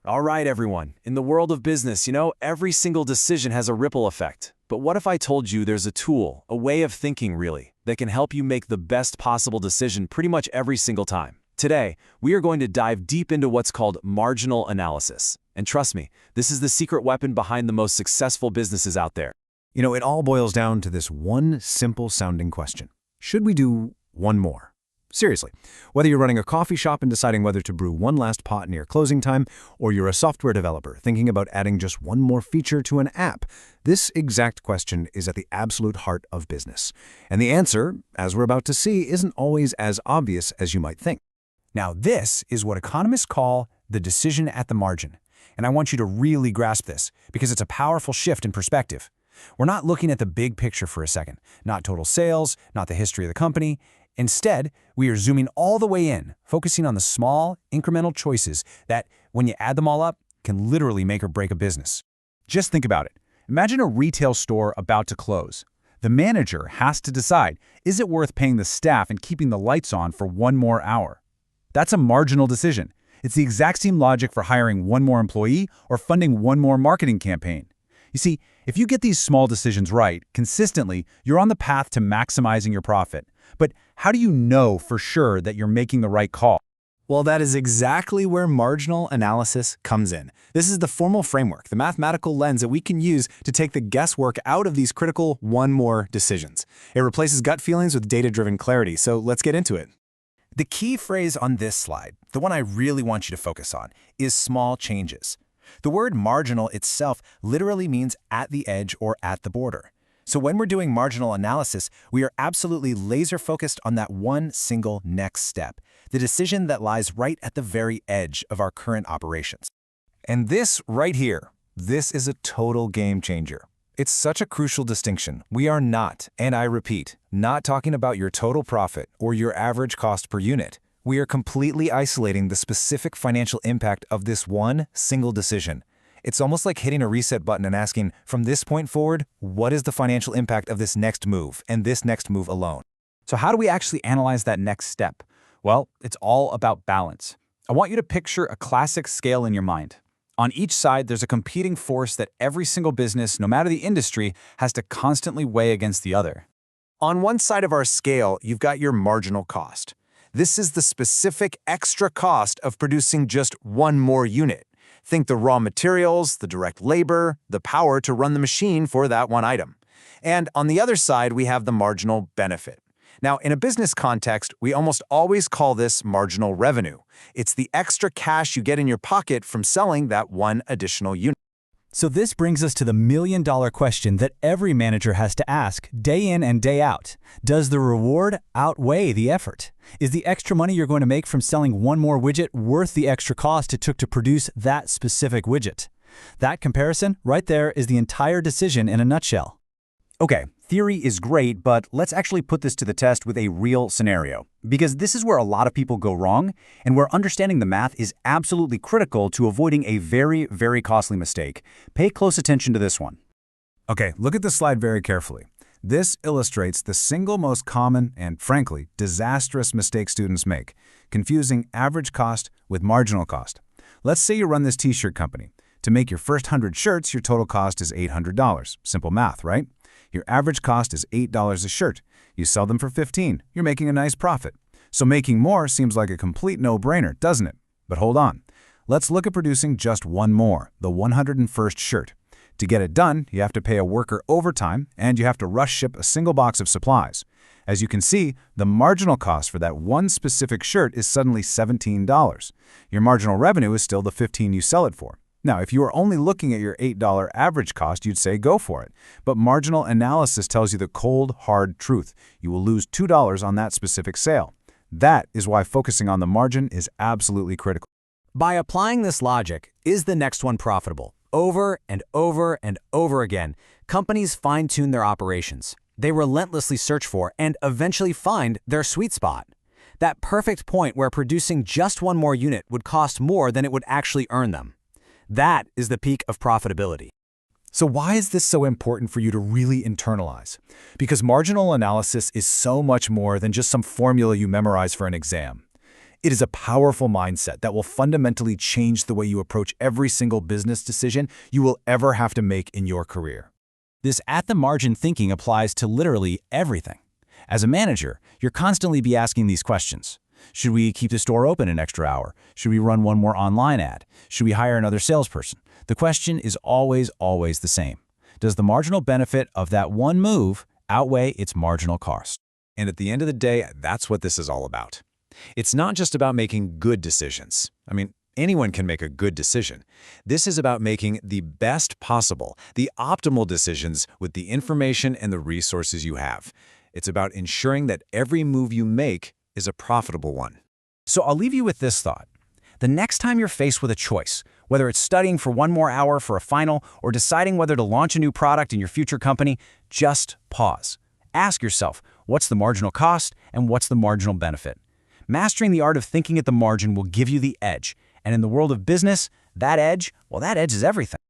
All right, everyone. In the world of business, every single decision has a ripple effect. But what if I told you there's a tool, a way of thinking really, that can help you make the best possible decision pretty much every single time? Today, we are going to dive deep into what's called marginal analysis. And trust me, this is the secret weapon behind the most successful businesses out there. It all boils down to this one simple-sounding question. Should we do one more? Seriously, whether you're running a coffee shop and deciding whether to brew one last pot near closing time, or you're a software developer thinking about adding just one more feature to an app, this exact question is at the absolute heart of business. And the answer, as we're about to see, isn't always as obvious as you might think. Now, this is what economists call the decision at the margin. And I want you to really grasp this, because it's a powerful shift in perspective. We're not looking at the big picture for a second, not total sales, not the history of the company. Instead, we are zooming all the way in, focusing on the small, incremental choices that, when you add them all up, can literally make or break a business. Just think about it. Imagine a retail store about to close. The manager has to decide, is it worth paying the staff and keeping the lights on for one more hour? That's a marginal decision. It's the exact same logic for hiring one more employee or funding one more marketing campaign. You see, if you get these small decisions right, consistently, you're on the path to maximizing your profit. But how do you know for sure that you're making the right call? Well, that is exactly where marginal analysis comes in. This is the formal framework, the mathematical lens that we can use to take the guesswork out of these critical one more decisions. It replaces gut feelings with data-driven clarity, so let's get into it. The key phrase on this slide, the one I really want you to focus on, is small changes. The word marginal itself literally means at the edge or at the border. So when we're doing marginal analysis, we are absolutely laser-focused on that one single next step, the decision that lies right at the very edge of our current operations. And this right here, this is a total game changer. It's such a crucial distinction. We are not, and I repeat, not talking about your total profit or your average cost per unit. We are completely isolating the specific financial impact of this one single decision. It's almost like hitting a reset button and asking, from this point forward, what is the financial impact of this next move and this next move alone? So how do we actually analyze that next step? Well, it's all about balance. I want you to picture a classic scale in your mind. On each side, there's a competing force that every single business, no matter the industry, has to constantly weigh against the other. On one side of our scale, you've got your marginal cost. This is the specific extra cost of producing just one more unit. Think the raw materials, the direct labor, the power to run the machine for that one item. And on the other side, we have the marginal benefit. Now, in a business context, we almost always call this marginal revenue. It's the extra cash you get in your pocket from selling that one additional unit. So this brings us to the million-dollar question that every manager has to ask day in and day out. Does the reward outweigh the effort? Is the extra money you're going to make from selling one more widget worth the extra cost it took to produce that specific widget? That comparison right there is the entire decision in a nutshell. Okay, theory is great, but let's actually put this to the test with a real scenario. Because this is where a lot of people go wrong, and where understanding the math is absolutely critical to avoiding a very, very costly mistake. Pay close attention to this one. Okay, look at this slide very carefully. This illustrates the single most common and, frankly, disastrous mistake students make, confusing average cost with marginal cost. Let's say you run this t-shirt company. To make your first 100 shirts, your total cost is $800. Simple math, right? Your average cost is $8 a shirt. You sell them for $15. You're making a nice profit. So making more seems like a complete no-brainer, doesn't it? But hold on. Let's look at producing just one more, the 101st shirt. To get it done, you have to pay a worker overtime, and you have to rush ship a single box of supplies. As you can see, the marginal cost for that one specific shirt is suddenly $17. Your marginal revenue is still the $15 you sell it for. Now, if you were only looking at your $8 average cost, you'd say go for it. But marginal analysis tells you the cold, hard truth. You will lose $2 on that specific sale. That is why focusing on the margin is absolutely critical. By applying this logic, is the next one profitable? Over and over and over again, companies fine-tune their operations. They relentlessly search for and eventually find their sweet spot. That perfect point where producing just one more unit would cost more than it would actually earn them. That is the peak of profitability. So why is this so important for you to really internalize? Because marginal analysis is so much more than just some formula you memorize for an exam. It is a powerful mindset that will fundamentally change the way you approach every single business decision you will ever have to make in your career. This at-the-margin thinking applies to literally everything. As a manager, you'll constantly be asking these questions. Should we keep the store open an extra hour? Should we run one more online ad? Should we hire another salesperson? The question is always the same. Does the marginal benefit of that one move outweigh its marginal cost? And at the end of the day, that's what this is all about. It's not just about making good decisions. I mean, anyone can make a good decision. This is about making the best possible, the optimal decisions with the information and the resources you have. It's about ensuring that every move you make is a profitable one. So I'll leave you with this thought. The next time you're faced with a choice, whether it's studying for one more hour for a final or deciding whether to launch a new product in your future company, just pause. Ask yourself, what's the marginal cost and what's the marginal benefit? Mastering the art of thinking at the margin will give you the edge. And in the world of business, that edge is everything.